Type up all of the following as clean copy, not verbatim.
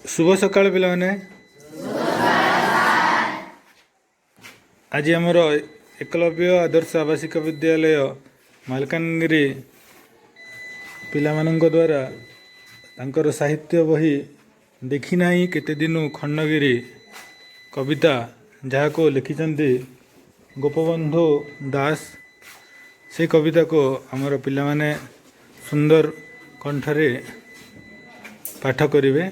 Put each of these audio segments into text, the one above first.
शुभ सकाळ पिलाने। आज आमर एकलव्य आदर्श आवासिक विद्यालय मालकानगिरी पिलामानंक द्वारा तांकर साहित्य बही देखी नहीं केते दिनु खंडगिरी कविता जहाँ को लिखिचंती गोपबंधु दास से कविता को आमर पिला माने सुंदर कंठरे पाठ करिवे।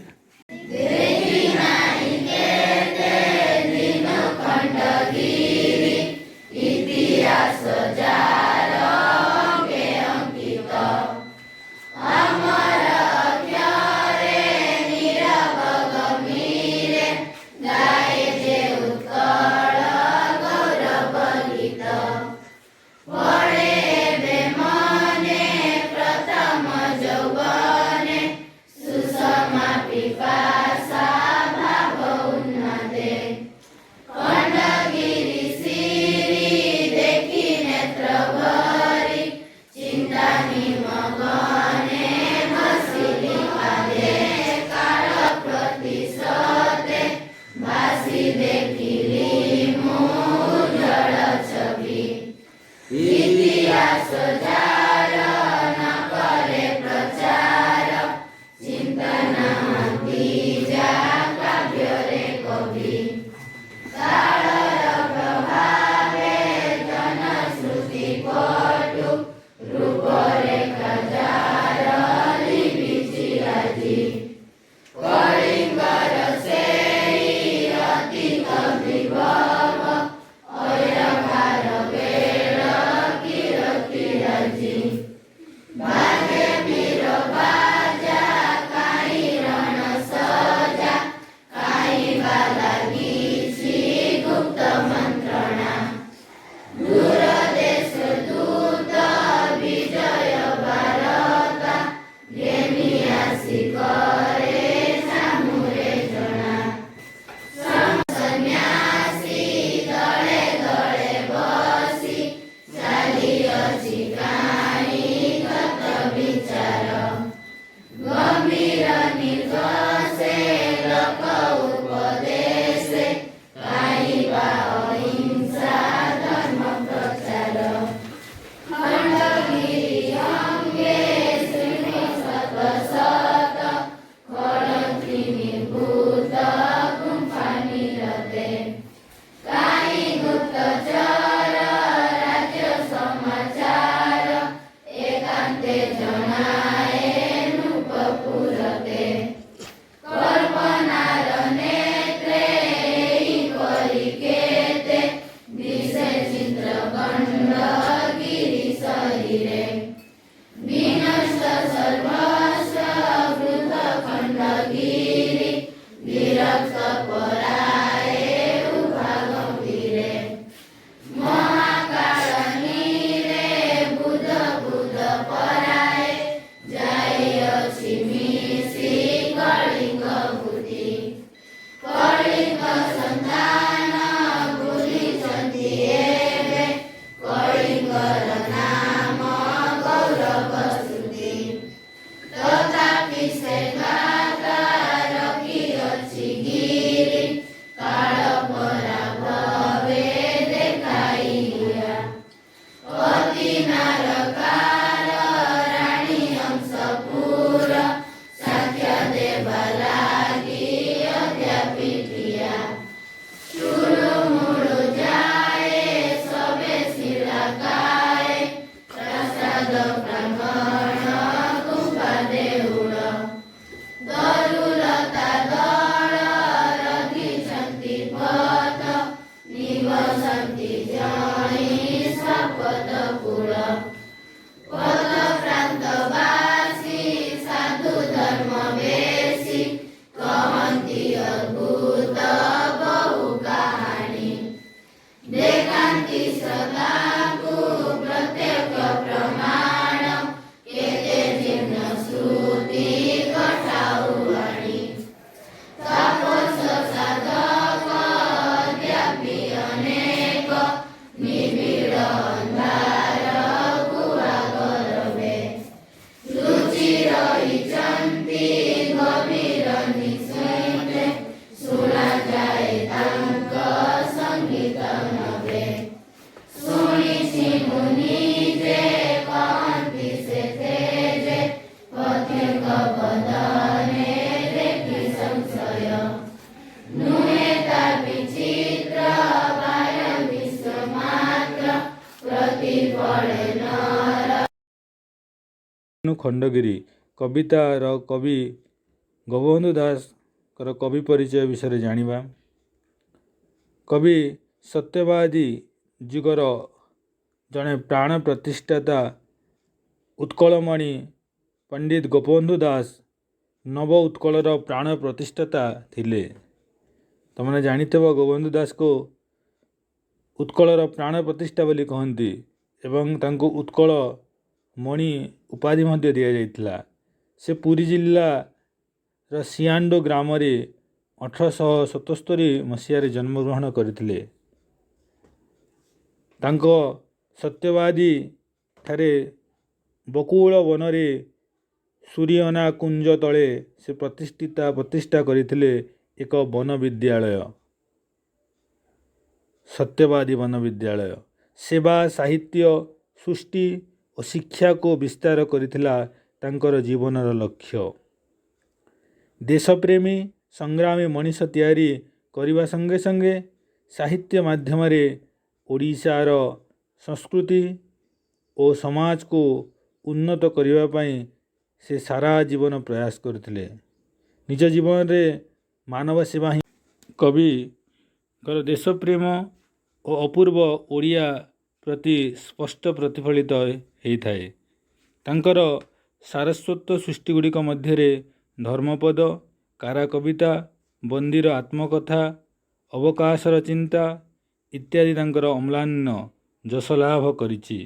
ଖଣ୍ଡଗିରି କବିତାର କବି ଗୋପବନ୍ଧୁ ଦାସଙ୍କର କବି ପରିଚୟ ବିଷୟରେ ଜାଣିବା। କବି ସତ୍ୟବାଦୀ ଯୁଗର ଜଣେ ପ୍ରାଣ ପ୍ରତିଷ୍ଠାତା ଉତ୍କଳମଣି ପଣ୍ଡିତ ଗୋପବନ୍ଧୁ ଦାସ ନବ ଉତ୍କଳର ପ୍ରାଣ ପ୍ରତିଷ୍ଠାତା ଥିଲେ। ତୁମେ ଜାଣିଥିବ ଗୋପବନ୍ଧୁ ଦାସକୁ ଉତ୍କଳର ପ୍ରାଣ ପ୍ରତିଷ୍ଠା ବୋଲି କହନ୍ତି ଏବଂ ତାଙ୍କୁ ଉତ୍କଳ ମଣି ଉପାଧି ମଧ୍ୟ ଦିଆଯାଇଥିଲା। ସେ ପୁରୀ ଜିଲ୍ଲାର ସିଆଣ୍ଡୋ ଗ୍ରାମରେ 1877 ମସିହାରେ ଜନ୍ମଗ୍ରହଣ କରିଥିଲେ। ତାଙ୍କ ସତ୍ୟବାଦୀ ଠାରେ ବକୁଳ ବନରେ ସୁରିଅନା କୁଞ୍ଜ ତଳେ ସେ ପ୍ରତିଷ୍ଠା କରିଥିଲେ ଏକ ବନ ବିଦ୍ୟାଳୟ, ସତ୍ୟବାଦୀ ବନ ବିଦ୍ୟାଳୟ। ସେବା, ସାହିତ୍ୟ, ସୃଷ୍ଟି ଓ ଶିକ୍ଷାକୁ ବିସ୍ତାର କରିଥିଲା ତାଙ୍କର ଜୀବନର ଲକ୍ଷ୍ୟ। ଦେଶପ୍ରେମୀ ସଂଗ୍ରାମୀ ମଣିଷ ତିଆରି କରିବା ସଙ୍ଗେ ସଙ୍ଗେ ସାହିତ୍ୟ ମାଧ୍ୟମରେ ଓଡ଼ିଶାର ସଂସ୍କୃତି ଓ ସମାଜକୁ ଉନ୍ନତ କରିବା ପାଇଁ ସେ ସାରା ଜୀବନ ପ୍ରୟାସ କରିଥିଲେ। ନିଜ ଜୀବନରେ ମାନବ ସେବା ହିଁ କବିଙ୍କର ଦେଶପ୍ରେମ ଓ ଅପୂର୍ବ ଓଡ଼ିଆ ପ୍ରତି ସ୍ପଷ୍ଟ ପ୍ରତିଫଳିତ ହେଇଥାଏ। ତାଙ୍କର ସାରସ୍ୱତ ସୃଷ୍ଟିଗୁଡ଼ିକ ମଧ୍ୟରେ ଧର୍ମପଦ, କାରା କବିତା, ବନ୍ଦୀର ଆତ୍ମକଥା, ଅବକାଶର ଚିନ୍ତା ଇତ୍ୟାଦି ତାଙ୍କର ଅମ୍ଳାନ ଯଶ ଲାଭ କରିଛି।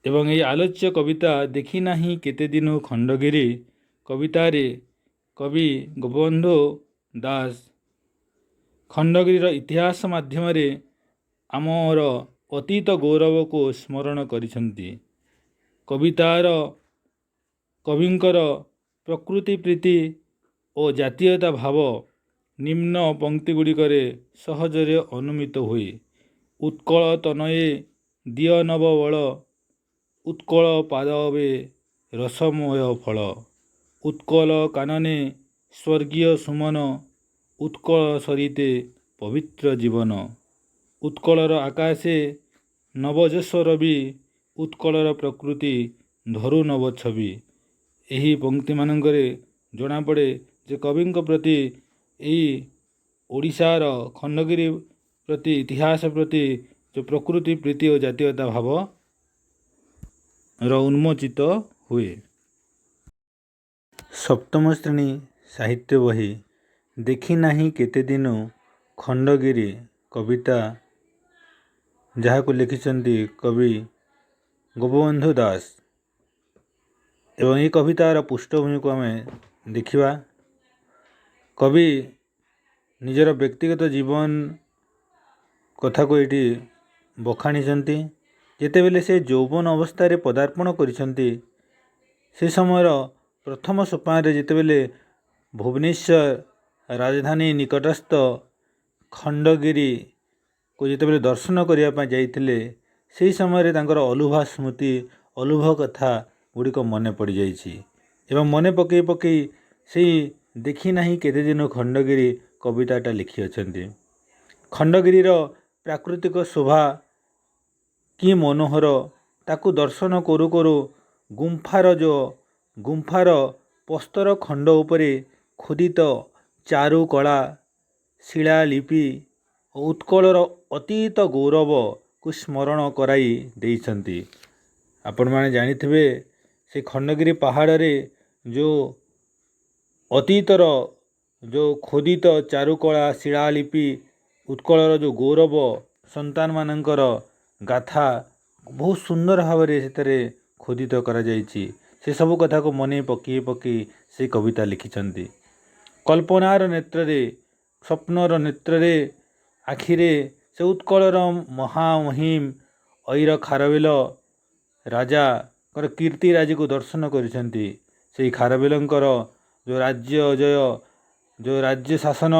ଏବଂ ଏହି ଆଲୋଚ୍ୟ କବିତା ଦେଖି ନାହିଁ କେତେ ଦିନୁ ଖଣ୍ଡଗିରି କବିତାରେ କବି ଗୋପବନ୍ଧୁ ଦାସ ଖଣ୍ଡଗିରିର ଇତିହାସ ମାଧ୍ୟମରେ ଆମର ଅତୀତ ଗୌରବକୁ ସ୍ମରଣ କରିଛନ୍ତି। କବିଙ୍କର ପ୍ରକୃତି ପ୍ରୀତି ଓ ଜାତୀୟତା ଭାବ ନିମ୍ନ ପଂକ୍ତିଗୁଡ଼ିକରେ ସହଜରେ ଅନୁମିତ ହୁଏ। ଉତ୍କଳ ତନୟେ ଦିଅ ନବ ବଳ, ଉତ୍କଳ ପାଦବେ ରସମୟ ଫଳ, ଉତ୍କଳ କାନନେ ସ୍ୱର୍ଗୀୟ ସୁମନ, ଉତ୍କଳ ସରିତେ ପବିତ୍ର ଜୀବନ, ଉତ୍କଳର ଆକାଶେ ନବଯଶ ରବି, ଉତ୍କଳର ପ୍ରକୃତି ଧରୁ ନବ ଛବି। ଏହି ପଂକ୍ତିମାନଙ୍କରେ ଜଣାପଡ଼େ ଯେ କବିଙ୍କ ପ୍ରତି ଏହି ଓଡ଼ିଶାର ଖଣ୍ଡଗିରି ପ୍ରତି ଇତିହାସ ପ୍ରତି ଯେଉଁ ପ୍ରକୃତି ପ୍ରୀତି ଓ ଜାତୀୟତା ଭାବର ଉନ୍ମୋଚିତ ହୁଏ। ସପ୍ତମ ଶ୍ରେଣୀ ସାହିତ୍ୟ ବହି ଦେଖି ନାହିଁ କେତେ ଦିନୁ ଖଣ୍ଡଗିରି କବିତା, ଯାହାକୁ ଲେଖିଛନ୍ତି କବି ଗୋପବନ୍ଧୁ ଦାସ। ଏବଂ ଏହି କବିତାର ପୃଷ୍ଠଭୂମିକୁ ଆମେ ଦେଖିବା। କବି ନିଜର ବ୍ୟକ୍ତିଗତ ଜୀବନ କଥାକୁ ଏଠି ବଖାଣିଛନ୍ତି। ଯେତେବେଳେ ସେ ଯୌବନ ଅବସ୍ଥାରେ ପଦାର୍ପଣ କରିଛନ୍ତି, ସେ ସମୟର ପ୍ରଥମ ସୋପାନରେ ଯେତେବେଳେ ଭୁବନେଶ୍ୱର ରାଜଧାନୀ ନିକଟସ୍ଥ ଖଣ୍ଡଗିରିକୁ ଯେତେବେଳେ ଦର୍ଶନ କରିବା ପାଇଁ ଯାଇଥିଲେ, ସେହି ସମୟରେ ତାଙ୍କର ଅଲୁଭା ସ୍ମୃତି, ଅଲୁଭ କଥା ଗୁଡ଼ିକ ମନେ ପଡ଼ିଯାଇଛି। ଏବଂ ମନେ ପକାଇ ପକାଇ ସେଇ ଦେଖି ନାହିଁ କେତେ ଦିନ ଖଣ୍ଡଗିରି କବିତାଟା ଲେଖିଅଛନ୍ତି। ଖଣ୍ଡଗିରିର ପ୍ରାକୃତିକ ଶୋଭା କି ମନୋହର, ତାକୁ ଦର୍ଶନ କରୁ କରୁ ଗୁମ୍ଫାର ପ୍ରସ୍ତର ଖଣ୍ଡ ଉପରେ ଖୋଦିତ ଚାରୁକଳା, ଶିଳାଲିପି ଓ ଉତ୍କଳର ଅତୀତ ଗୌରବକୁ ସ୍ମରଣ କରାଇ ଦେଇଛନ୍ତି। ଆପଣମାନେ ଜାଣିଥିବେ ସେ ଖଣ୍ଡଗିରି ପାହାଡ଼ରେ ଯେଉଁ ଅତୀତର ଯେଉଁ ଖୋଦିତ ଚାରୁକଳା, ଶିଳାଲିପି, ଉତ୍କଳର ଯେଉଁ ଗୌରବ, ସନ୍ତାନମାନଙ୍କର ଗାଥା ବହୁତ ସୁନ୍ଦର ଭାବରେ ସେଥିରେ ଖୋଦିତ କରାଯାଇଛି। ସେସବୁ କଥାକୁ ମନେ ପକାଇ ପକାଇ ସେ କବିତା ଲେଖିଛନ୍ତି। କଳ୍ପନାର ନେତ୍ରରେ, ସ୍ୱପ୍ନର ନେତ୍ରରେ, ଆଖିରେ ସେ ଉତ୍କଳର ମହାମହିମ ଅଇର ଖାରବେଳ ରାଜାଙ୍କର କୀର୍ତ୍ତିରାଜିକୁ ଦର୍ଶନ କରିଛନ୍ତି। ସେହି ଖାରବେଳଙ୍କର ଯେଉଁ ରାଜ୍ୟ ଶାସନ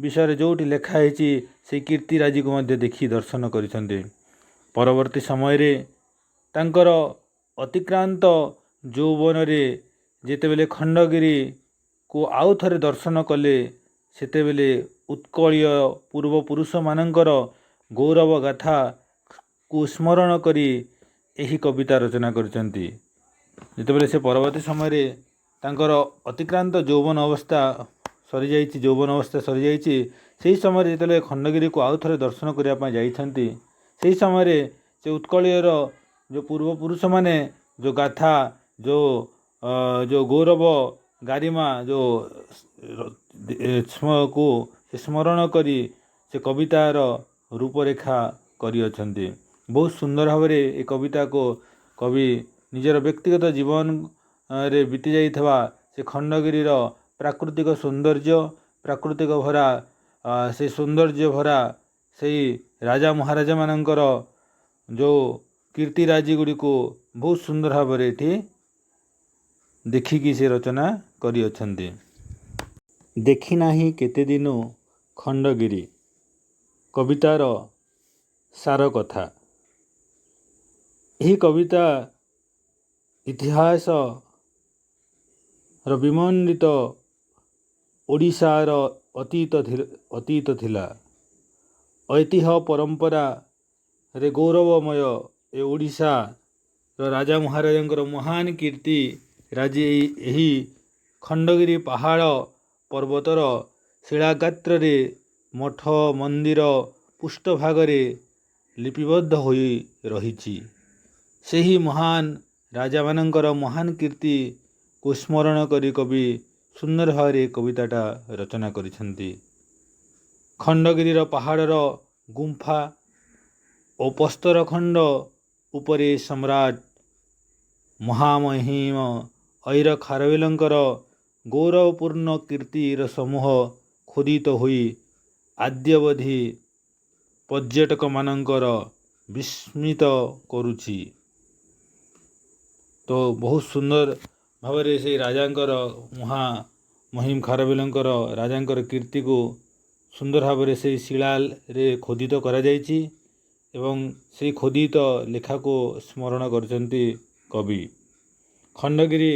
ବିଷୟରେ ଯେଉଁଠି ଲେଖା ହେଇଛି, ସେହି କୀର୍ତ୍ତିରାଜିକୁ ମଧ୍ୟ ଦେଖି ଦର୍ଶନ କରିଛନ୍ତି। ପରବର୍ତ୍ତୀ ସମୟରେ ତାଙ୍କର ଅତିକ୍ରାନ୍ତ ଯୌବନରେ ଯେତେବେଳେ ଖଣ୍ଡଗିରିକୁ ଆଉ ଥରେ ଦର୍ଶନ କଲେ, ସେତେବେଳେ ଉତ୍କଳୀୟ ପୂର୍ବପୁରୁଷମାନଙ୍କର ଗୌରବ ଗାଥାକୁ ସ୍ମରଣ କରି ଏହି କବିତା ରଚନା କରିଛନ୍ତି। ଯେତେବେଳେ ସେ ପରବର୍ତ୍ତୀ ସମୟରେ ତାଙ୍କର ଅତିକ୍ରାନ୍ତ ଯୌବନ ଅବସ୍ଥା ସରିଯାଇଛି ସେହି ସମୟରେ ଯେତେବେଳେ ଖଣ୍ଡଗିରିକୁ ଆଉ ଥରେ ଦର୍ଶନ କରିବା ପାଇଁ ଯାଇଛନ୍ତି, ସେହି ସମୟରେ ସେ ଉତ୍କଳୀୟର ଯେଉଁ ପୂର୍ବପୁରୁଷମାନେ ଯେଉଁ ଗାଥା ଯେଉଁ ଗୌରବ ଗାରିମା କୁ ସେ ସ୍ମରଣ କରି ସେ କବିତାର ରୂପରେଖା କରିଅଛନ୍ତି। ବହୁତ ସୁନ୍ଦର ଭାବରେ ଏ କବିତାକୁ କବି ନିଜର ବ୍ୟକ୍ତିଗତ ଜୀବନରେ ବିତି ଯାଇଥିବା ସେ ଖଣ୍ଡଗିରିର ପ୍ରାକୃତିକ ସୌନ୍ଦର୍ଯ୍ୟ, ପ୍ରାକୃତିକ ଭରା ସେ ସୌନ୍ଦର୍ଯ୍ୟ ଭରା ସେଇ ରାଜା ମହାରାଜାମାନଙ୍କର ଯେଉଁ କୀର୍ତ୍ତିରାଜି ଗୁଡ଼ିକୁ ବହୁତ ସୁନ୍ଦର ଭାବରେ ଏଠି ଦେଖିକି ସେ ରଚନା କରିଅଛନ୍ତି। ଦେଖି ନାହିଁ କେତେ ଦିନୁ ଖଣ୍ଡଗିରି କବିତାର ସାର କଥା। ଏହି କବିତା ଇତିହାସର ବିମଣ୍ଡିତ ଓଡ଼ିଶାର ଅତୀତ ଥିଲା। ଐତିହ୍ୟ ପରମ୍ପରାରେ ଗୌରବମୟ ଏ ଓଡ଼ିଶାର ରାଜା ମହାରାଜାଙ୍କର ମହାନ କୀର୍ତ୍ତି ରାଜି ଏହି ଖଣ୍ଡଗିରି ପାହାଡ଼ ପର୍ବତର ଶିଳାଗାତ୍ରରେ ମଠ ମନ୍ଦିର ପୃଷ୍ଠଭାଗରେ ଲିପିବଦ୍ଧ ହୋଇ ରହିଛି। ସେହି ମହାନ ରାଜାମାନଙ୍କର ମହାନ କୀର୍ତ୍ତିକୁ ସ୍ମରଣ କରି କବି ସୁନ୍ଦର ଭାବରେ କବିତାଟା ରଚନା କରିଛନ୍ତି। ଖଣ୍ଡଗିରିର ପାହାଡ଼ର ଗୁମ୍ଫା ଓ ପ୍ରସ୍ତର ଖଣ୍ଡ ଉପରେ ସମ୍ରାଟ ମହାମହିମ ଐର ଖାରବେଲଙ୍କର ଗୌରବପୂର୍ଣ୍ଣ କୀର୍ତ୍ତିର ସମୂହ ଖୋଦିତ ହୋଇ ଆଦ୍ୟବଧି ପର୍ଯ୍ୟଟକମାନଙ୍କର ବିସ୍ମିତ କରୁଛି। ତ ବହୁତ ସୁନ୍ଦର ଭାବରେ ସେଇ ରାଜାଙ୍କର ମହାମହିମ ଖାରବେଲଙ୍କର ରାଜାଙ୍କର କୀର୍ତ୍ତିକୁ ସୁନ୍ଦର ଭାବରେ ସେଇ ଶିଳାରେ ଖୋଦିତ କରାଯାଇଛି ଏବଂ ସେଇ ଖୋଦିତ ଲେଖାକୁ ସ୍ମରଣ କରିଛନ୍ତି କବି। ଖଣ୍ଡଗିରି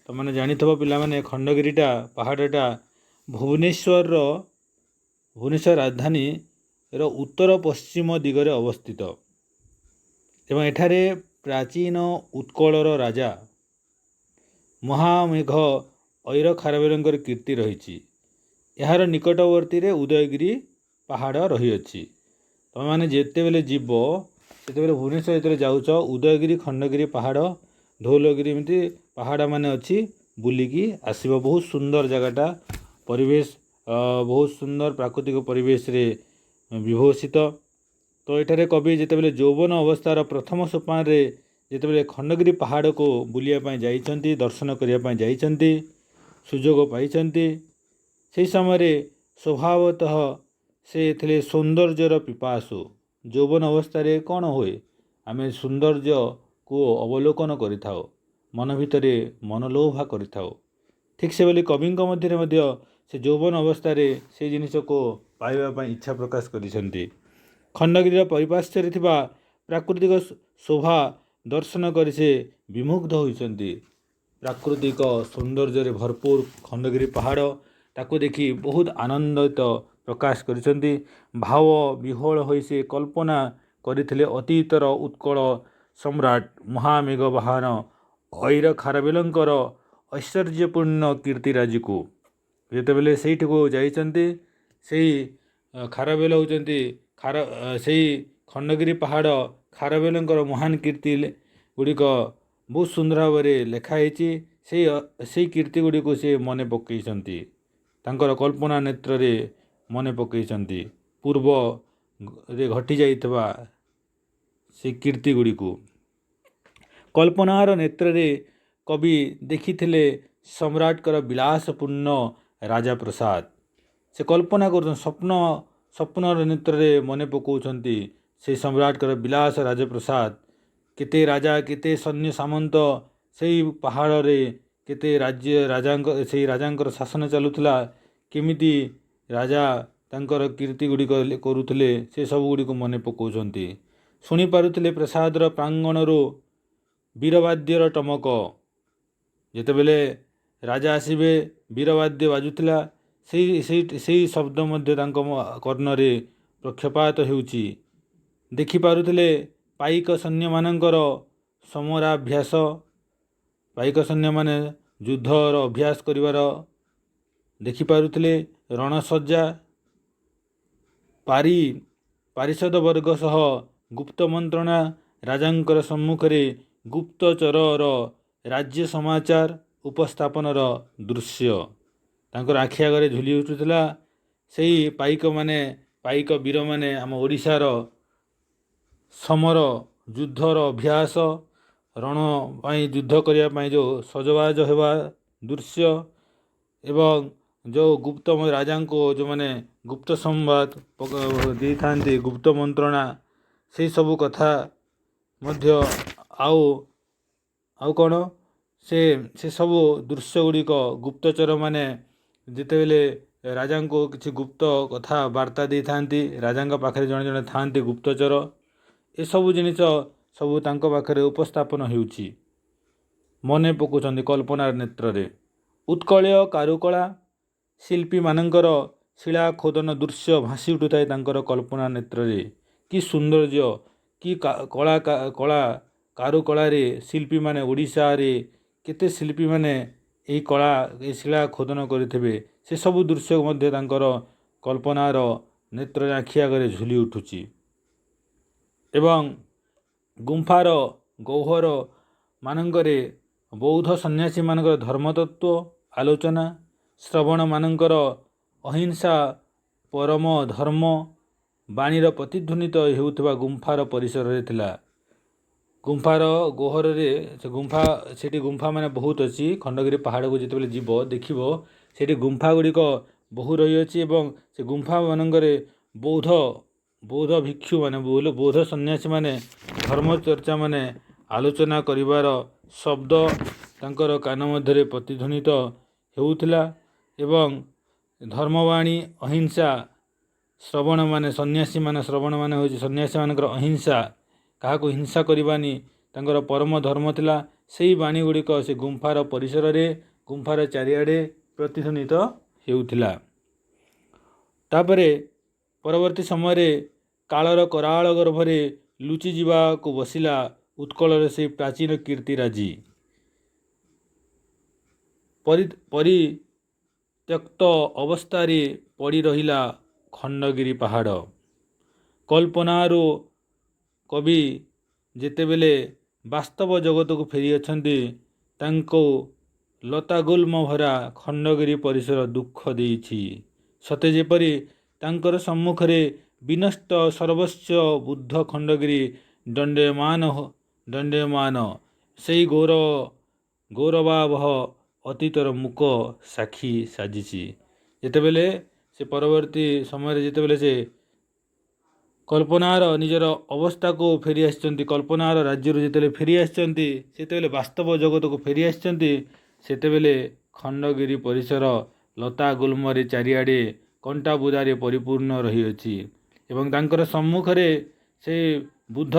ତୁମେ ଜାଣିଥିବ ପିଲାମାନେ, ଖଣ୍ଡଗିରିଟା ପାହାଡ଼ଟା ଭୁବନେଶ୍ୱର ରାଜଧାନୀର ଉତ୍ତର ପଶ୍ଚିମ ଦିଗରେ ଅବସ୍ଥିତ ଏବଂ ଏଠାରେ ପ୍ରାଚୀନ ଉତ୍କଳର ରାଜା ମହାମେଘ ଐର ଖାରବେଲଙ୍କର କୀର୍ତ୍ତି ରହିଛି। ଏହାର ନିକଟବର୍ତ୍ତୀରେ ଉଦୟଗିରି ପାହାଡ଼ ରହିଅଛି। ତୁମେମାନେ ଯେତେବେଳେ ଯିବ, ସେତେବେଳେ ଭୁବନେଶ୍ୱର ଯେତେବେଳେ ଯାଉଛ, ଉଦୟଗିରି ଖଣ୍ଡଗିରି ପାହାଡ଼ ଧଉଲଗିରି ଏମିତି ପାହାଡ଼ ମାନେ ଅଛି, ବୁଲିକି ଆସିବ। ବହୁତ ସୁନ୍ଦର ଜାଗାଟା, ପରିବେଶ ବହୁତ ସୁନ୍ଦର ପ୍ରାକୃତିକ ପରିବେଶରେ ବିଭୂଷିତ। ତ ଏଠାରେ କବି ଯେତେବେଳେ ଯୌବନ ଅବସ୍ଥାର ପ୍ରଥମ ସୋପାନରେ ଯେତେବେଳେ ଖଣ୍ଡଗିରି ପାହାଡ଼କୁ ବୁଲିବା ପାଇଁ ଯାଇଛନ୍ତି, ଦର୍ଶନ କରିବା ପାଇଁ ଯାଇଛନ୍ତି, ସୁଯୋଗ ପାଇଛନ୍ତି, ସେହି ସମୟରେ ସ୍ୱଭାବତଃ ସେ ଥିଲେ ସୌନ୍ଦର୍ଯ୍ୟର ପିପାସୁ। ଯୌବନ ଅବସ୍ଥାରେ କ'ଣ ହୁଏ, ଆମେ ସୌନ୍ଦର୍ଯ୍ୟକୁ ଅବଲୋକନ କରିଥାଉ, ମନ ଭିତରେ ମନଲୋଭା କରିଥାଉ। ଠିକ୍ ସେଭଳି କବିଙ୍କ ମଧ୍ୟରେ ମଧ୍ୟ ସେ ଯୌବନ ଅବସ୍ଥାରେ ସେ ଜିନିଷକୁ ପାଇବା ପାଇଁ ଇଚ୍ଛା ପ୍ରକାଶ କରିଛନ୍ତି। ଖଣ୍ଡଗିରିର ପରିପାର୍ଶ୍ୱରେ ଥିବା ପ୍ରାକୃତିକ ଶୋଭା ଦର୍ଶନ କରି ସେ ବିମୁଗ୍ଧ ହୋଇଛନ୍ତି। ପ୍ରାକୃତିକ ସୌନ୍ଦର୍ଯ୍ୟରେ ଭରପୁର ଖଣ୍ଡଗିରି ପାହାଡ଼, ତାକୁ ଦେଖି ବହୁତ ଆନନ୍ଦିତ ପ୍ରକାଶ କରିଛନ୍ତି। ଭାବ ବିହ୍ୱଳ ହୋଇ ସେ କଳ୍ପନା କରିଥିଲେ ଅତୀତର ଉତ୍କଳ ସମ୍ରାଟ ମହାମେଘବାହାନ ଐର ଖାରବେଲଙ୍କର ଐଶ୍ୱର୍ଯ୍ୟପୂର୍ଣ୍ଣ କୀର୍ତ୍ତିରାଜିକୁ। ଯେତେବେଳେ ସେଇଠିକୁ ଯାଇଛନ୍ତି, ସେଇ ଖାରବେଲ ହେଉଛନ୍ତି ସେଇ ଖଣ୍ଡଗିରି ପାହାଡ଼ ଖାରବେଲଙ୍କର ମହାନ କୀର୍ତ୍ତି ଗୁଡ଼ିକ ବହୁତ ସୁନ୍ଦର ଭାବରେ ଲେଖା ହେଇଛି। ସେଇ କୀର୍ତ୍ତି ଗୁଡ଼ିକୁ ସେ ମନେ ପକାଇଛନ୍ତି, ତାଙ୍କର କଳ୍ପନା ନେତ୍ରରେ ମନେ ପକାଇଛନ୍ତି, ପୂର୍ବରେ ଘଟି ଯାଇଥିବା ସେଇ କୀର୍ତ୍ତି ଗୁଡ଼ିକୁ। କଳ୍ପନାର ନେତ୍ରରେ କବି ଦେଖିଥିଲେ ସମ୍ରାଟଙ୍କର ବିଳାସପୂର୍ଣ୍ଣ ରାଜପ୍ରସାଦ। ସେ କଳ୍ପନା କରୁଛନ୍ତି, ସ୍ୱପ୍ନର ନେତ୍ରରେ ମନେ ପକାଉଛନ୍ତି ସେଇ ସମ୍ରାଟଙ୍କର ବିଳାସ ରାଜପ୍ରସାଦ। କେତେ ରାଜା, କେତେ ସୈନ୍ୟ ସାମନ୍ତ ସେଇ ପାହାଡ଼ରେ, କେତେ ସେଇ ରାଜାଙ୍କର ଶାସନ ଚାଲୁଥିଲା, କେମିତି ରାଜା ତାଙ୍କର କୀର୍ତ୍ତି ଗୁଡ଼ିକ କରୁଥିଲେ, ସେ ସବୁ ଗୁଡ଼ିକୁ ମନେ ପକାଉଛନ୍ତି। ଶୁଣିପାରୁଥିଲେ ପ୍ରାସାଦର ପ୍ରାଙ୍ଗଣରୁ ବୀରବାଦ୍ୟର ଟମକ। ଯେତେବେଳେ ରାଜା ଆସିବେ, ବୀରବାଦ୍ୟ ବାଜୁଥିଲା, ସେଇ ଶବ୍ଦ ମଧ୍ୟ ତାଙ୍କ କର୍ଣ୍ଣରେ ପ୍ରକ୍ଷେପାତ ହେଉଛି। ଦେଖିପାରୁଥିଲେ ପାଇକ ସୈନ୍ୟମାନଙ୍କର ସମରାଭ୍ୟାସ, ପାଇକ ସୈନ୍ୟମାନେ ଯୁଦ୍ଧର ଅଭ୍ୟାସ କରିବାର ଦେଖିପାରୁଥିଲେ। ରଣସଜ୍ଜା ପାରିଷଦ ବର୍ଗ ସହ ଗୁପ୍ତ ମନ୍ତ୍ରଣା ରାଜାଙ୍କର ସମ୍ମୁଖରେ ଗୁପ୍ତଚରର ରାଜ୍ୟ ସମାଚାର ଉପସ୍ଥାପନର ଦୃଶ୍ୟ ତାଙ୍କର ଆଖି ଆଗରେ ଝୁଲି ଉଠୁଥିଲା। ସେହି ପାଇକ ବୀରମାନେ ଆମ ଓଡ଼ିଶାର ସମର ଯୁଦ୍ଧର ଅଭ୍ୟାସ ରଣ ପାଇଁ ଯୁଦ୍ଧ କରିବା ପାଇଁ ଯେଉଁ ସଜବାଜ ହେବା ଦୃଶ୍ୟ ଏବଂ ଯେଉଁ ଗୁପ୍ତ ରାଜାଙ୍କୁ ଯେଉଁମାନେ ଗୁପ୍ତ ସମ୍ବାଦ ଦେଇଥାନ୍ତି ଗୁପ୍ତ ମନ୍ତ୍ରଣା ସେହି ସବୁ କଥା ମଧ୍ୟ ଆଉ କ'ଣ ସେ ସବୁ ଦୃଶ୍ୟ ଗୁଡ଼ିକ ଗୁପ୍ତଚରମାନେ ଯେତେବେଳେ ରାଜାଙ୍କୁ କିଛି ଗୁପ୍ତ କଥା ବାର୍ତ୍ତା ଦେଇଥାନ୍ତି ରାଜାଙ୍କ ପାଖରେ ଜଣେ ଜଣେ ଥାଆନ୍ତି ଗୁପ୍ତଚର ଏସବୁ ଜିନିଷ ସବୁ ତାଙ୍କ ପାଖରେ ଉପସ୍ଥାପନ ହେଉଛି। ମନେ ପକାଉଛନ୍ତି କଳ୍ପନାର ନେତ୍ରରେ। ଉତ୍କଳୀୟ କାରୁକଳା ଶିଳ୍ପୀମାନଙ୍କର ଶିଳା ଖୋଦନ ଦୃଶ୍ୟ ଭାସି ଉଠୁଥାଏ ତାଙ୍କର କଳ୍ପନା ନେତ୍ରରେ। କି ସୌନ୍ଦର୍ଯ୍ୟ କି କଳା କାରୁକଳାରେ ଶିଳ୍ପୀମାନେ ଓଡ଼ିଶାରେ କେତେ ଶିଳ୍ପୀମାନେ ଏହି ଶିଳା ଖୋଦନ କରିଥିବେ ସେସବୁ ଦୃଶ୍ୟ ମଧ୍ୟ ତାଙ୍କର କଳ୍ପନାର ନେତ୍ରରେ ଆଖି ଆଗରେ ଝୁଲି ଉଠୁଛି। ଏବଂ ଗୁମ୍ଫାର ଗହ୍ୱର ମାନଙ୍କରେ ବୌଦ୍ଧ ସନ୍ନ୍ୟାସୀମାନଙ୍କର ଧର୍ମତତ୍ତ୍ୱ ଆଲୋଚନା ଶ୍ରବଣମାନଙ୍କର ଅହିଂସା ପରମ ଧର୍ମ ବାଣୀର ପ୍ରତିଧ୍ୱନିତ ହେଉଥିବା ଗୁମ୍ଫାର ପରିସରରେ ଥିଲା। ଗୁମ୍ଫାର ଗହ୍ୱରରେ ସେଠି ଗୁମ୍ଫା ମାନେ ବହୁତ ଅଛି। ଖଣ୍ଡଗିରି ପାହାଡ଼କୁ ଯେତେବେଳେ ଯିବ ଦେଖିବ ସେଠି ଗୁମ୍ଫା ଗୁଡ଼ିକ ବହୁ ରହିଅଛି ଏବଂ ସେ ଗୁମ୍ଫା ମାନଙ୍କରେ ବୌଦ୍ଧ ଭିକ୍ଷୁମାନେ ବୌଦ୍ଧ ସନ୍ନ୍ୟାସୀମାନେ ଧର୍ମଚର୍ଚ୍ଚା ମାନେ ଆଲୋଚନା କରିବାର ଶବ୍ଦ ତାଙ୍କର କାନ ମଧ୍ୟରେ ପ୍ରତିଧ୍ୱନିତ ହେଉଥିଲା ଏବଂ ଧର୍ମବାଣୀ ଅହିଂସା ଶ୍ରବଣମାନେ ହେଉଛି ସନ୍ନ୍ୟାସୀମାନଙ୍କର ଅହିଂସା କାହାକୁ ହିଂସା କରିବାନି ତାଙ୍କର ପରମ ଧର୍ମ ଥିଲା। ସେହି ବାଣୀ ଗୁଡ଼ିକ ସେ ଗୁମ୍ଫାର ପରିସରରେ ଗୁମ୍ଫାର ଚାରିଆଡ଼େ ପ୍ରତିଧ୍ୱନିତ ହେଉଥିଲା। ତାପରେ ପରବର୍ତ୍ତୀ ସମୟରେ କାଳର କରାଳ ଗର୍ଭରେ ଲୁଚିଯିବାକୁ ବସିଲା ଉତ୍କଳର ସେହି ପ୍ରାଚୀନ କୀର୍ତ୍ତିରାଜି। ପରିତ୍ୟକ୍ତ ଅବସ୍ଥାରେ ପଡ଼ି ରହିଲା ଖଣ୍ଡଗିରି ପାହାଡ଼। କଳ୍ପନାରୁ କବି ଯେତେବେଳେ ବାସ୍ତବ ଜଗତକୁ ଫେରିଅଛନ୍ତି ତାଙ୍କୁ ଲତାଗୁଳ୍ମ ଭରା ଖଣ୍ଡଗିରି ପରିସର ଦୁଃଖ ଦେଇଛି। ସତେ ଯେପରି ତାଙ୍କର ସମ୍ମୁଖରେ ବିନଷ୍ଟ ସର୍ବସ୍ୱ ବୁଦ୍ଧ ଖଣ୍ଡଗିରି ଦଣ୍ଡାୟମାନ ସେହି ଗୌରବାବହ ଅତୀତର ମୂକ ସାକ୍ଷୀ ସାଜିଛି। ଯେତେବେଳେ ସେ ପରବର୍ତ୍ତୀ ସମୟରେ ଯେତେବେଳେ ସେ କଳ୍ପନାର ନିଜର ଅବସ୍ଥାକୁ ଫେରି ଆସିଛନ୍ତି କଳ୍ପନାର ରାଜ୍ୟରୁ ଯେତେବେଳେ ଫେରି ଆସିଛନ୍ତି ସେତେବେଳେ ବାସ୍ତବ ଜଗତକୁ ଫେରି ଆସିଛନ୍ତି ସେତେବେଳେ ଖଣ୍ଡଗିରି ପରିସର ଲତା ଗୁଳ୍ମରେ ଚାରିଆଡ଼େ କଣ୍ଟା ବୁଦାରେ ପରିପୂର୍ଣ୍ଣ ରହିଅଛି ଏବଂ ତାଙ୍କର ସମ୍ମୁଖରେ ସେ ବୁଦ୍ଧ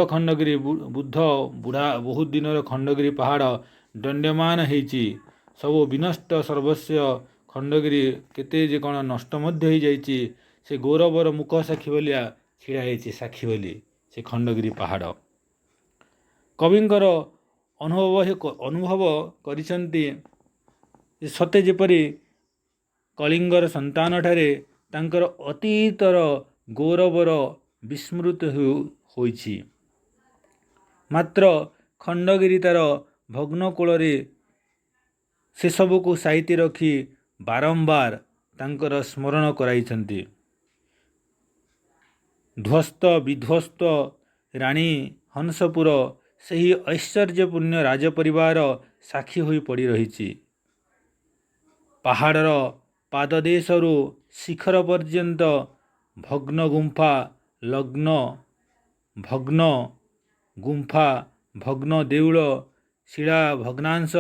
ବୁଢ଼ା ବହୁତ ଦିନର ଖଣ୍ଡଗିରି ପାହାଡ଼ ଦଣ୍ଡାୟମାନ ହେଇଛି। ସବୁ ବିନଷ୍ଟ ସର୍ବସ୍ୱ ଖଣ୍ଡଗିରି କେତେ ଯେ କ'ଣ ନଷ୍ଟ ମଧ୍ୟ ହେଇଯାଇଛି ସେ ଗୌରବର ମୁକ ସାକ୍ଷୀ ଭଳିଆ ଛିଡ଼ା ହେଇଛି ସାକ୍ଷୀ ବୋଲି ସେ ଖଣ୍ଡଗିରି ପାହାଡ଼। କବିଙ୍କର ଅନୁଭବ କରିଛନ୍ତି ସତେ ଯେପରି କଳିଙ୍ଗର ସନ୍ତାନଠାରେ ତାଙ୍କର ଅତୀତର ଗୌରବର ବିସ୍ମୃତି ହୋଇଛି। ମାତ୍ର ଖଣ୍ଡଗିରି ତାର ଭଗ୍ନ କୋଳରେ ସେସବୁକୁ ସାଇତି ରଖି ବାରମ୍ବାର ତାଙ୍କର ସ୍ମରଣ କରାଇଛନ୍ତି। ଧ୍ୱସ୍ତ ବିଧ୍ୱସ୍ତ ରାଣୀ ହଂସପୁର ସେହି ଐଶ୍ୱର୍ଯ୍ୟପୂର୍ଣ୍ଣ ରାଜପରିବାର ସାକ୍ଷୀ ହୋଇ ପଡ଼ି ରହିଛି। ପାହାଡ଼ର ପାଦଦେଶରୁ ଶିଖର ପର୍ଯ୍ୟନ୍ତ ଭଗ୍ନ ଗୁମ୍ଫା ଭଗ୍ନ ଦେଉଳ ଶିଳା ଭଗ୍ନାଂଶ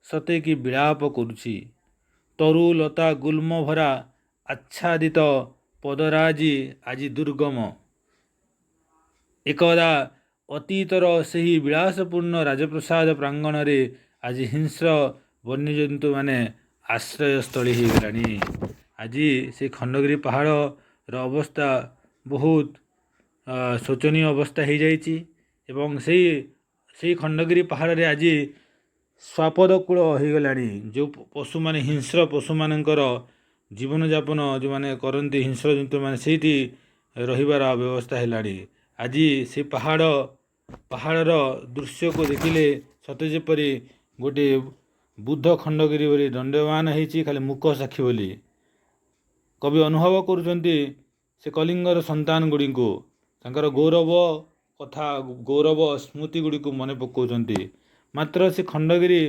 ସତେ କି ବିଳାପ କରୁଛି। ତରୁ ଲତା ଗୁଳ୍ମ ଭରା ଆଚ୍ଛାଦିତ ପଦରାଜି ଆଜି ଦୁର୍ଗମ। ଏକଦା ଅତୀତର ସେହି ବିଳାସପୂର୍ଣ୍ଣ ରାଜପ୍ରାସାଦ ପ୍ରାଙ୍ଗଣରେ ଆଜି ହିଂସ୍ର ବନ୍ୟଜନ୍ତୁମାନେ ଆଶ୍ରୟସ୍ଥଳୀ ହୋଇଗଲାଣି। ଆଜି ସେ ଖଣ୍ଡଗିରି ପାହାଡ଼ର ଅବସ୍ଥା ବହୁତ ଶୋଚନୀୟ ଅବସ୍ଥା ହୋଇଯାଇଛି ଏବଂ ସେଇ ଖଣ୍ଡଗିରି ପାହାଡ଼ରେ ଆଜି ସ୍ୱାପଦକୂଳ ହୋଇଗଲାଣି। ଯେଉଁ ପଶୁମାନେ ହିଂସ୍ର ପଶୁମାନଙ୍କର ଜୀବନଯାପନ ଯେଉଁମାନେ କରନ୍ତି, ହିଂସ୍ର ଜନ୍ତୁମାନେ ସେଇଠି ରହିବାର ବ୍ୟବସ୍ଥା ହେଲାଣି। ଆଜି ସେ ପାହାଡ଼ର ଦୃଶ୍ୟକୁ ଦେଖିଲେ ସତେ ଯେପରି ଗୋଟିଏ ବୁଦ୍ଧ ଖଣ୍ଡଗିରି ବୋଲି ଦଣ୍ଡବାନ ହେଇଛି, ଖାଲି ମୁକ ସାକ୍ଷୀ ବୋଲି କବି ଅନୁଭବ କରୁଛନ୍ତି। ସେ କଳିଙ୍ଗର ସନ୍ତାନ ଗୁଡ଼ିକୁ ତାଙ୍କର ଗୌରବ କଥା, ଗୌରବ ସ୍ମୃତି ଗୁଡ଼ିକୁ ମନେ ପକାଉଛନ୍ତି। ମାତ୍ର ସେ ଖଣ୍ଡଗିରି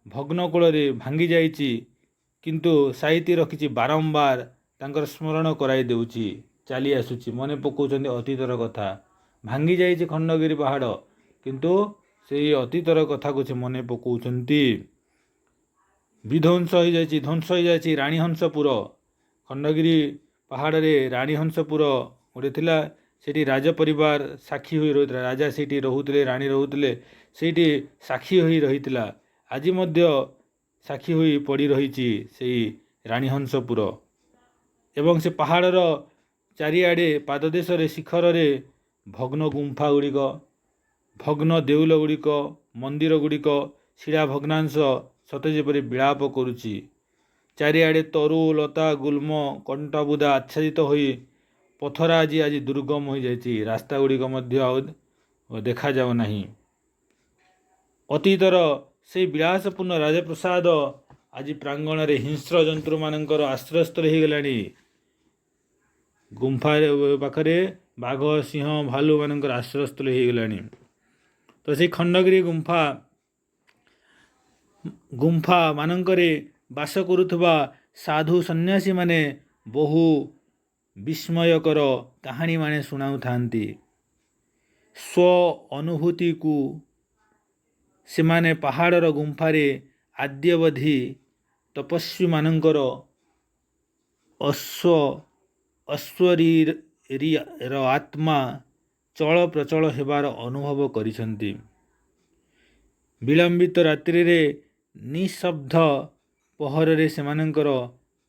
ଭଗ୍ନ କୂଳରେ ଭାଙ୍ଗି ଯାଇଛି, କିନ୍ତୁ ସାଇତି ରଖିଛି, ବାରମ୍ବାର ତାଙ୍କର ସ୍ମରଣ କରାଇ ଦେଉଛି, ଚାଲି ଆସୁଛି, ମନେ ପକାଉଛନ୍ତି ଅତୀତର କଥା। ଭାଙ୍ଗି ଯାଇଛି ଖଣ୍ଡଗିରି ପାହାଡ଼, କିନ୍ତୁ ସେଇ ଅତୀତର କଥାକୁ ସେ ମନେ ପକାଉଛନ୍ତି। ବିଧ୍ୱଂସ ହୋଇଯାଇଛି, ଧ୍ୱଂସ ହୋଇଯାଇଛି ରାଣୀହଂସପୁର। ଖଣ୍ଡଗିରି ପାହାଡ଼ରେ ରାଣୀହଂସପୁର ଗୋଟେ ଥିଲା। ସେଠି ରାଜ ପରିବାର ସାକ୍ଷୀ ହୋଇ ରହୁଥିଲା। ରାଜା ସେଇଠି ରହୁଥିଲେ, ରାଣୀ ରହୁଥିଲେ, ସେଇଠି ସାକ୍ଷୀ ହୋଇ ରହିଥିଲା। ଆଜି ମଧ୍ୟ ସାକ୍ଷୀ ହୋଇ ପଡ଼ି ରହିଛି ସେଇ ରାଣୀହଂସପୁର। ଏବଂ ସେ ପାହାଡ଼ର ଚାରିଆଡ଼େ ପାଦଦେଶରେ ଶିଖରରେ ଭଗ୍ନ ଗୁମ୍ଫା ଗୁଡ଼ିକ, ଭଗ୍ନ ଦେଉଳ ଗୁଡ଼ିକ, ମନ୍ଦିର ଗୁଡ଼ିକ, ଶିଳା ଭଗ୍ନାଂଶ ସତେ ଯେପରି ବିଳାପ କରୁଛି। ଚାରିଆଡ଼େ ତରୁ ଲତା ଗୁଳ୍ମ କଣ୍ଟବୁଦା ଆଚ୍ଛାଦିତ ହୋଇ ପଥର ଆଜି ଦୁର୍ଗମ ହୋଇଯାଇଛି। ରାସ୍ତା ଗୁଡ଼ିକ ମଧ୍ୟ ଆଉ ଦେଖାଯାଉ ନାହିଁ। ଅତୀତର ସେଇ ବିଳାସପୂର୍ଣ୍ଣ ରାଜପ୍ରସାଦ ଆଜି ପ୍ରାଙ୍ଗଣରେ ହିଂସ୍ର ଜନ୍ତୁମାନଙ୍କର ଆଶ୍ରୟସ୍ଥଳୀ ହୋଇଗଲାଣି। ଗୁମ୍ଫା ପାଖରେ ବାଘ, ସିଂହ, ଭାଲୁ ମାନଙ୍କର ଆଶ୍ରୟସ୍ଥଳୀ ହୋଇଗଲାଣି। ତ ସେଇ ଖଣ୍ଡଗିରି ଗୁମ୍ଫା ମାନଙ୍କରେ ବାସ କରୁଥିବା ସାଧୁ ସନ୍ନ୍ୟାସୀମାନେ ବହୁ ବିସ୍ମୟକର କାହାଣୀମାନେ ଶୁଣାଉଥାନ୍ତି। ସ୍ୱ ଅନୁଭୂତିକୁ ସେମାନେ ପାହାଡ଼ର ଗୁମ୍ଫାରେ ଆଦ୍ୟବଧି ତପସ୍ୱୀମାନଙ୍କର ଅଶରୀର ଆତ୍ମା ଚଳପ୍ରଚଳ ହେବାର ଅନୁଭବ କରିଛନ୍ତି। ବିଳମ୍ବିତ ରାତ୍ରିରେ ନିଃଶବ୍ଦ ପହରରେ ସେମାନଙ୍କର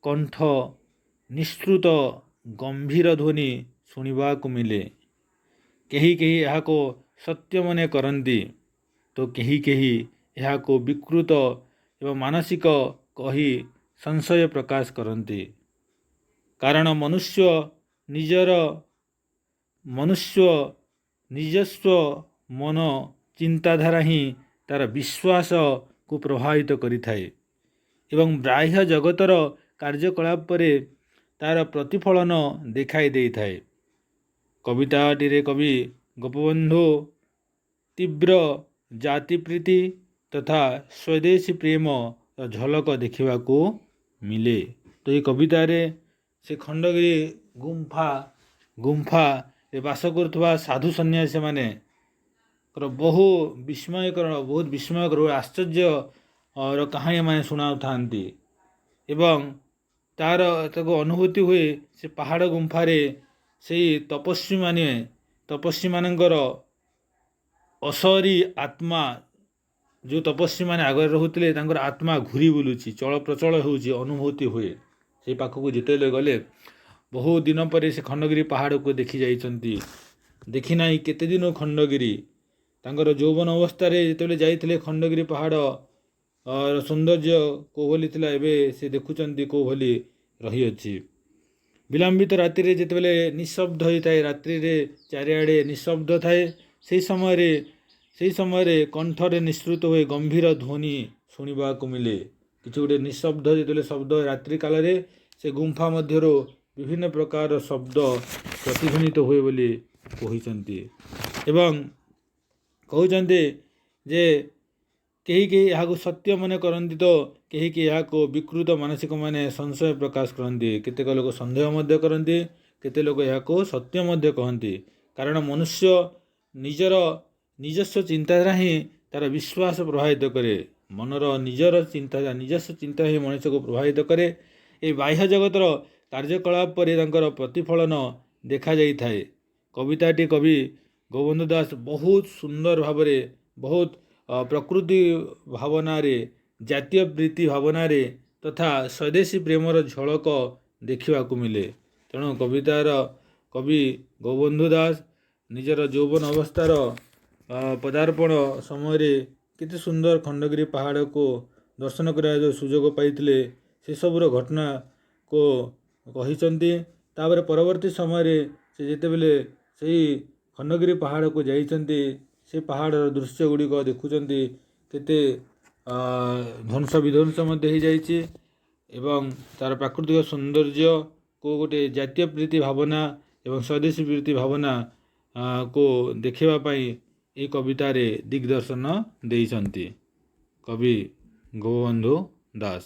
କଣ୍ଠ ନିଃସୃତ ଗମ୍ଭୀର ଧ୍ୱନି ଶୁଣିବାକୁ ମିଳେ। କେହି କେହି ଏହାକୁ ସତ୍ୟ ମନେ କରନ୍ତି, ତ କେହି କେହି ଏହାକୁ ବିକୃତ ଏବଂ ମାନସିକ କହି ସଂଶୟ ପ୍ରକାଶ କରନ୍ତି। କାରଣ ମନୁଷ୍ୟ ନିଜସ୍ୱ ମନ ଚିନ୍ତାଧାରା ହିଁ ତାର ବିଶ୍ୱାସକୁ ପ୍ରଭାବିତ କରିଥାଏ ଏବଂ ବାହ୍ୟ ଜଗତର କାର୍ଯ୍ୟକଳାପରେ ତାର ପ୍ରତିଫଳନ ଦେଖାଇ ଦେଇଥାଏ। କବିତାଟିରେ କବି ଗୋପବନ୍ଧୁ ତୀବ୍ର ଜାତିପ୍ରୀତି ତଥା ସ୍ୱଦେଶୀ ପ୍ରେମର ଝଲକ ଦେଖିବାକୁ ମିଳେ। ତ ଏହି କବିତାରେ ସେ ଖଣ୍ଡଗିରି ଗୁମ୍ଫାରେ ବାସ କରୁଥିବା ସାଧୁ ସନ୍ନ୍ୟାସୀମାନଙ୍କର ବହୁତ ବିସ୍ମୟକର ଆଶ୍ଚର୍ଯ୍ୟର କାହାଣୀମାନେ ଶୁଣାଉଥାନ୍ତି। ଏବଂ ତାକୁ ଅନୁଭୂତି ହୁଏ ସେ ପାହାଡ଼ ଗୁମ୍ଫାରେ ସେଇ ତପସ୍ୱୀମାନଙ୍କର ଅଶରୀ ଆତ୍ମା, ଯେଉଁ ତପସ୍ୱୀମାନେ ଆଗରେ ରହୁଥିଲେ ତାଙ୍କର ଆତ୍ମା ଘୁରି ବୁଲୁଛି, ଚଳପ୍ରଚଳ ହେଉଛି, ଅନୁଭୂତି ହୁଏ। ସେଇ ପାଖକୁ ଯେତେବେଳେ ଗଲେ ବହୁ ଦିନ ପରେ ସେ ଖଣ୍ଡଗିରି ପାହାଡ଼କୁ ଦେଖି ଯାଇଛନ୍ତି। ଦେଖି ନାହିଁ କେତେ ଦିନ ଖଣ୍ଡଗିରି ତାଙ୍କର ଯୌବନ ଅବସ୍ଥାରେ ଯେତେବେଳେ ଯାଇଥିଲେ ଖଣ୍ଡଗିରି ପାହାଡ଼ ସୌନ୍ଦର୍ଯ୍ୟ କେଉଁ ଭଳି ଥିଲା, ଏବେ ସେ ଦେଖୁଛନ୍ତି କେଉଁ ଭଳି ରହିଅଛି। ବିଳମ୍ବିତ ରାତିରେ ଯେତେବେଳେ ନିଃଶବ୍ଦ ହୋଇଥାଏ, ରାତ୍ରିରେ ଚାରିଆଡ଼େ ନିଃଶବ୍ଦ ଥାଏ, ସେହି ସମୟରେ କଣ୍ଠରେ ନିଃସୃତ ହୁଏ ଗମ୍ଭୀର ଧ୍ୱନି ଶୁଣିବାକୁ ମିଳେ। କିଛି ଗୋଟେ ନିଃଶବ୍ଦ ଯେତେବେଳେ ଶବ୍ଦ ରାତ୍ରି କାଳରେ ସେ ଗୁମ୍ଫା ମଧ୍ୟରୁ ବିଭିନ୍ନ ପ୍ରକାର ଶବ୍ଦ ପ୍ରତିଧ୍ୱନିତ ହୁଏ ବୋଲି କହିଛନ୍ତି। ଏବଂ କହୁଛନ୍ତି ଯେ କେହି କେହି ଏହାକୁ ସତ୍ୟ ମନେ କରନ୍ତି, ତ କେହି କେହି ଏହାକୁ ବିକୃତ ମାନସିକମାନେ ସଂଶୟ ପ୍ରକାଶ କରନ୍ତି। କେତେକ ଲୋକ ସନ୍ଦେହ ମଧ୍ୟ କରନ୍ତି, କେତେ ଲୋକ ଏହାକୁ ସତ୍ୟ ମଧ୍ୟ କହନ୍ତି। କାରଣ ମନୁଷ୍ୟ ନିଜସ୍ୱ ଚିନ୍ତାଧାରା ହିଁ ତାର ବିଶ୍ୱାସ ପ୍ରଭାବିତ କରେ। ମନର ନିଜସ୍ୱ ଚିନ୍ତା ହିଁ ମଣିଷକୁ ପ୍ରଭାବିତ କରେ। ଏହି ବାହ୍ୟ ଜଗତର କାର୍ଯ୍ୟକଳାପ ପରେ ତାଙ୍କର ପ୍ରତିଫଳନ ଦେଖାଯାଇଥାଏ। କବିତାଟି କବି ଗୋପବନ୍ଧୁ ଦାସ ବହୁତ ସୁନ୍ଦର ଭାବରେ, ବହୁତ ପ୍ରକୃତି ଭାବନାରେ, ଜାତୀୟ ପ୍ରୀତି ଭାବନାରେ ତଥା ସ୍ୱଦେଶୀ ପ୍ରେମର ଝଳକ ଦେଖିବାକୁ ମିଳେ। ତେଣୁ କବି ଗୋପବନ୍ଧୁ ଦାସ ନିଜର ଯୌବନ ଅବସ୍ଥାର ପଦାର୍ପଣ ସମୟରେ କେତେ ସୁନ୍ଦର ଖଣ୍ଡଗିରି ପାହାଡ଼କୁ ଦର୍ଶନ କରିବା ଯେଉଁ ସୁଯୋଗ ପାଇଥିଲେ ସେସବୁର ଘଟଣାକୁ କହିଛନ୍ତି। ତାପରେ ପରବର୍ତ୍ତୀ ସମୟରେ ସେ ଯେତେବେଳେ ସେଇ ଖଣ୍ଡଗିରି ପାହାଡ଼କୁ ଯାଇଛନ୍ତି, ସେ ପାହାଡ଼ର ଦୃଶ୍ୟ ଗୁଡ଼ିକ ଦେଖୁଛନ୍ତି କେତେ ଧ୍ୱଂସ ବିଧ୍ୱଂସ ମଧ୍ୟ ହୋଇଯାଇଛି ଏବଂ ତା'ର ପ୍ରାକୃତିକ ସୌନ୍ଦର୍ଯ୍ୟକୁ ଗୋଟେ ଜାତୀୟ ପ୍ରୀତି ଭାବନା ଏବଂ ସ୍ୱଦେଶୀ ପ୍ରୀତି ଭାବନା କୁ ଦେଖିବା ପାଇଁ ଏହି କବିତାରେ ଦିଗ୍ଦର୍ଶନ ଦେଇଛନ୍ତି କବି ଗୋପବନ୍ଧୁ ଦାସ।